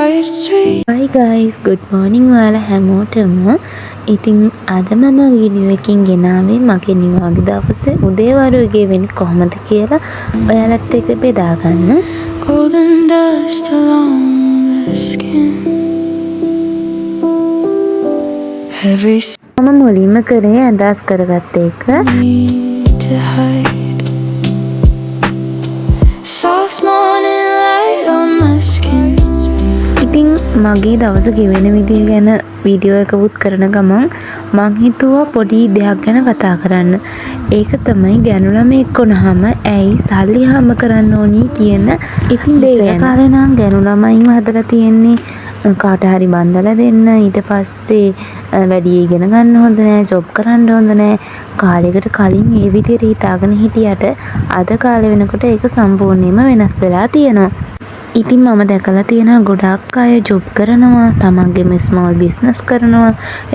Hi guys, good morning ඔයාලා හැමෝටම. ඉතින් අද මම වීඩියෝ එකකින් ගෙනාවේ මගේ නිවාඩු දවසේ උදේවරුගේ වෙන්නේ කොහොමද කියලා ඔයාලත් එක්ක බෙදා ගන්න. Golden dust along the skin. මම මුලින්ම කරේ අදහස් කරගත්ත එක. Soft morning light on my skin. ඉතින් මගේ දවස ගෙවෙන විදිහ ගැන වීඩියෝ එකකුත් කරන ගමන් මං හිතුවා පොඩි දෙයක් ගැන කතා කරන්න. ඒක තමයි ගැණු ළමෙක් වුණාම ඇයි සල්ලි හම්බ කරන්න ඕනි කියන ඉතින් ඉස්සර කාලේ නම් ගැණු ළමයින්ව හදලා තියෙන්නේ කාට හරි බන්දලා දෙන්න. ඊට පස්සේ වැඩි ඉගෙන ගන්න හොඳ නෑ, ජොබ් කරන්න හොඳ නෑ. කාලයකට කලින් මේ විදිහට හිතාගෙන හිටියට අද කාලේ වෙනකොට ඒක සම්පූර්ණයෙන්ම වෙනස් වෙලා තියෙනවා. ඉතින් මම දැකලා තියෙනවා ගොඩක් අය ජොබ් කරනවා, තමන්ගේම ස්මෝල් බිස්නස් කරනවා,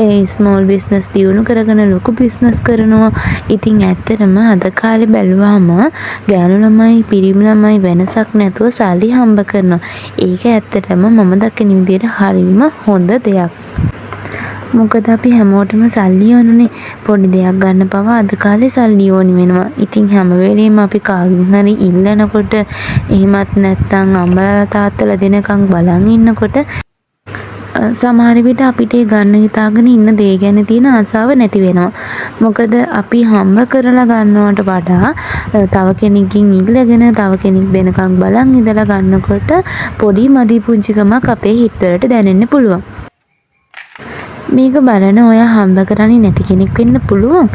ඒ ස්මෝල් බිස්නස් දියුණු කරගෙන ලොකු බිස්නස් කරනවා. ඉතින් ඇත්තටම අද කාලේ බැලුවාම ගෑනු ළමයි පිරිමි ළමයි වෙනසක් නැතුව සල්ලි හම්බ කරනවා. ඒක ඇත්තටම මම දකින විදිහට හරියම හොඳ දෙයක්. මොකද අපි හැමෝටම සල්ලි ඕනනේ. පොඩි දෙයක් ගන්න පවා අද කාලේ සල්ලි ඕනි වෙනවා. ඉතින් හැම වෙලේම අපි කාගෙන් හරි ඉල්ලනකොට එහෙමත් නැත්නම් අම්මලා තාත්තලා දෙනකන් බලන් ඉන්නකොට සමහර විට අපිට ගන්න හිතාගෙන ඉන්න දේ ගැන තියෙන ආසාව නැති වෙනවා. මොකද අපි හම්බ කරලා ගන්නවට වඩා තව කෙනෙක්ගෙන් ඉල්ලගෙන තව කෙනෙක් දෙනකන් බලන් ඉඳලා ගන්නකොට පොඩි මදි පුංචිකමක් අපේ හිතවලට දැනෙන්න පුළුවන්. මේක බලන ඔයා හම්බ කරන්නේ නැති කෙනෙක් වෙන්න පුළුවන්.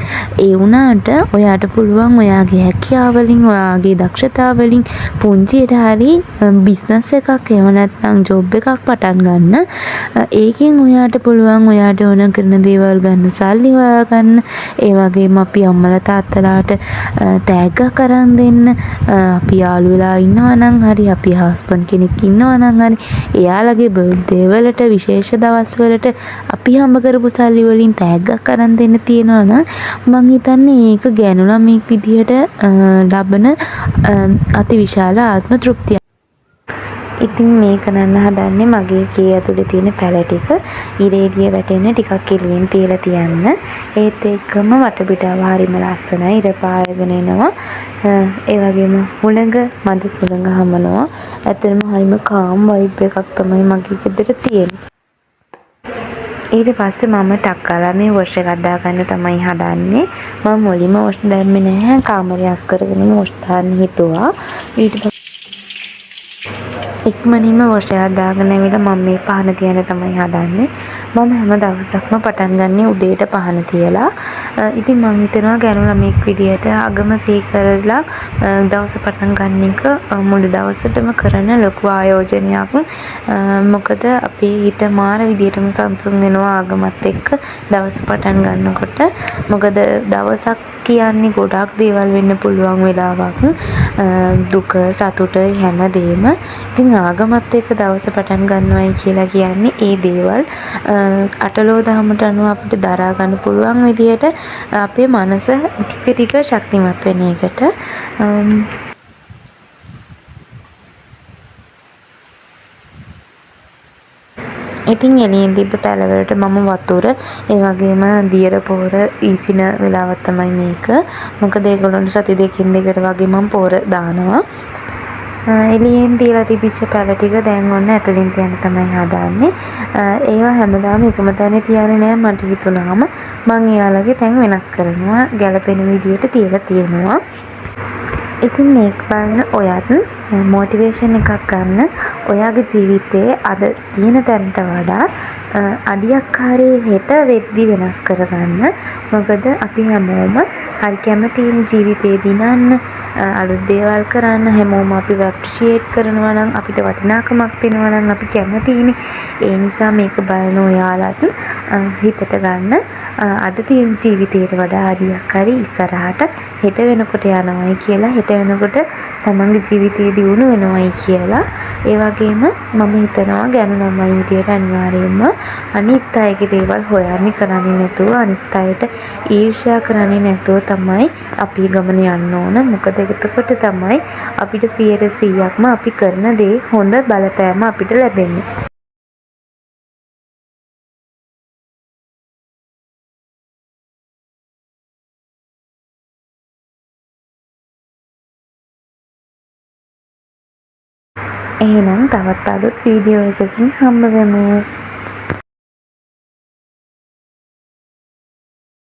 ඒ වුණාට ඔයාට පුළුවන් ඔයාගේ හැකියාව වලින් ඔයාගේ දක්ෂතාව වලින් පුංචියට හරි බිස්නස් එකක් එහෙම නැත්නම් ජොබ් එකක් පටන් ගන්න. ඒකෙන් ඔයාට පුළුවන් ඔයාට ඕන කරන දේවල් ගන්න සල්ලි හොයා ගන්න. ඒ වගේම අපි අම්මලා තාත්තලාට තෑග්ගක් අරන් දෙන්න. අපි යාළු වෙලා ඉන්නවා නම් හරි අපි හස්බන්ඩ් කෙනෙක් ඉන්නවා නම් හරි එයාලගේ බර්ත්ඩේ වලට විශේෂ දවස් වලට අපි හම්බ කරපු සල්ලි වලින් තෑග්ගක් අරන් දෙන්න තියනවා නම් මං හිතන්නේ ඒක ගෑනු ළමෙක් විදිහට ලබන අතිවිශාල ආත්ම තෘප්තියක්. ඉතින් මේ කරන්න හදන්නේ මගේ කේ ඇතුලේ තියෙන පැල ටික ඉරේලිය වැටෙන්න ටිකක් එළියෙන් තියලා තියන්න. ඒත් එක්කම වටපිටාව හරිම ලස්සනයි. ඉර පායගෙන එනවා. ඒ වගේම හුළඟ මද සුළඟ හමනවා. ඇත්තටම හරිම කාම් වයිබ් එකක් තමයි මගේ ගෙදර තියෙන්නේ. ඊට පස්සේ මම ටක් කාලා මේ වොෂ් එකක් දාගන්න තමයි හදන්නේ. මම මුලින්ම වොෂ් දැම්මේ නැහැ. කාමරය අස් කරගෙන වොෂ් දාන්න හිතුවා. ඊට පස්සේ ඉක්මනින්ම වොෂ් එකක් දාගෙන ඇවිල්ලා මම මේ පහන තියන්න තමයි හදන්නේ. මම හැම දවසක්ම පටන් ගන්නේ උදේට පහන තියලා. ඉතින් මම හිතනවා ගෑනු ළමෙක් විදියට අගම සීකරලා දවස පටන් ගන්න එක මුළු දවසටම කරන ලොකු ආයෝජනයක්. මොකද අපේ හිත මාර විදියටම සංසුන් වෙනවා ආගමත් එක්ක දවස පටන් ගන්නකොට. මොකද දවසක් කියන්නේ ගොඩක් දේවල් වෙන්න පුළුවන් වෙලාවක්. දුක සතුට හැමදේම. ඉතින් ආගමත් එක්ක දවස පටන් ගන්නවයි කියලා කියන්නේ ඒ දේවල් අටලෝ දහමට අනුව අපිට දරා ගන්න පුළුවන් විදියට අපේ මනස ටික ටික ශක්තිමත් වෙන එකට. ඉතින් එළියෙන් තිබ්බ පැලවලට මම වතුර ඒ වගේම දියර පොහොර ඊසින වෙලාවක් තමයි මේක. මොකද ඒගොල්ලන්ට සති දෙකකින් දෙකට වගේ මම පොහොර දානවා. එළියෙන් තියලා තිබිච්ච පැල ටික දැන් ඔන්න ඇතුලින් තියන්න තමයි හදාන්නේ. ඒවා හැමදාම එකම තැනේ තියන්නේ නෑ. මට හිතුණාම මම එයාලගේ තැන් වෙනස් කරනවා. ගැළපෙන විදියට තියලා තියෙනවා. ඉතින් මේක බලන ඔයත් මොටිවේෂන් එකක් ගන්න. ඔයාගේ ජීවිතයේ අද තියෙන තැනට වඩා අඩියක් හරි හෙට වෙද්දි වෙනස් කරගන්න. මොකද අපි හැමෝම හරි කැමති ජීවිතේ දිනන්න අලුත් දේවල් කරන්න හැමෝම අපිව ඇප්‍රීෂিয়েට් කරනවා නම් අපිට වටිනාකමක් දෙනවා නම් අපි කැමතිනේ. ඒ නිසා මේක බලන ඔයාලත් හිතට ගන්න අද තියෙන ජීවිතයට වඩා හරියක් හරි ඉස්සරහට හෙට වෙනකොට යනවායි කියලා, හෙට වෙනකොට තමන්ගේ ජීවිතේ දියුණු වෙනවායි කියලා. ඒ වගේම මම හිතනවා ගෑනු ළමයි විදියට අනිවාර්යයෙන්ම අනිත් අයගේ දේවල් හොයන්නේ කරන්නේ නැතුව අනිත් අයට ඊර්ෂ්‍යා කරන්නේ නැතුව තමයි අපි ගමන යන්න ඕන. මොකද එතකොට තමයි අපිට 100%ක්ම අපි කරන දේ හොඳ බලපෑම අපිට ලැබෙන්නේ. එහෙනම් තවත් අලුත් වීඩියෝ එකකින් හම්බ වෙමු.